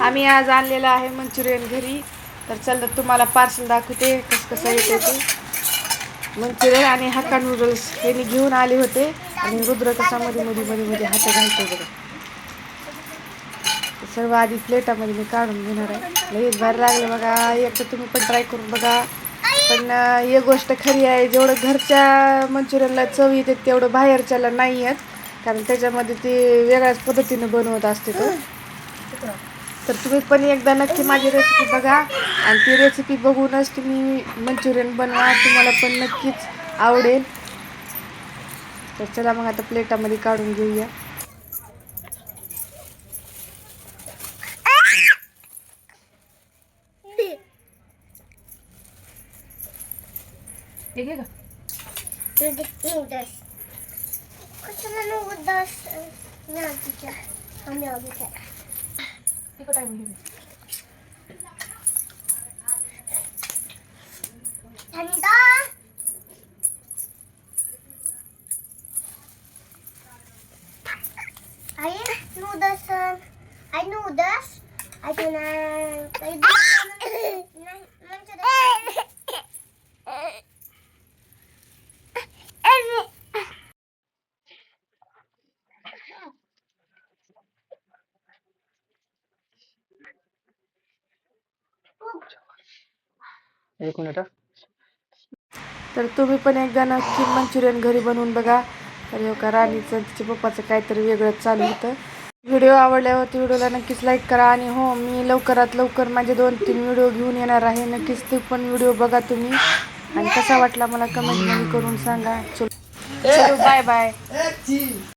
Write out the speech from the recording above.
आम्ही आज आणलेलं आहे मंचुरियन घरी. तर चल तुम्हाला पार्सल दाखवते कसं येते ते मंचुरियन. आणि हक्का नूडल्स हे मी घेऊन आले होते. आणि रुद्र कसा मध्ये हात घालतो बघा. सर्व आधी प्लेटामध्ये मी काढून घेणार आहे. लगेच बाहेर लागलं बघा. एक तर तुम्ही पण ट्राय करून बघा. पण एक गोष्ट खरी आहे, जेवढं घरच्या मंचुरियनला चव येते तेवढं बाहेरच्याला नाही येत. कारण त्याच्यामध्ये ते वेगळ्याच पद्धतीनं बनवत असते तर तुम्ही पण एकदा नक्की माझी रेसिपी बघा. आणि ती रेसिपी बघूनच तुम्ही मंचुरियन बनवा. तुम्हाला पण नक्कीच आवडेल. तर चला मग आता प्लेटामध्ये काढून घेऊया. ठीक आहे का? I know this. I can एक मिनिट. तर तुम्ही पण एकदा नक्की मंचुरियन घरी बनवून बघा. तर हो का राणीचं तिच्या पप्पाचं काहीतरी वेगळंच चालू होतं. व्हिडिओ आवडल्यावर व्हिडिओला नक्कीच लाईक करा. आणि हो, मी लवकरात लवकर माझे 2-3 व्हिडिओ घेऊन येणार आहे. नक्कीच ते पण व्हिडिओ बघा तुम्ही. आणि कसा वाटला मला कमेंटमध्ये करून सांगा. चलो बाय बाय.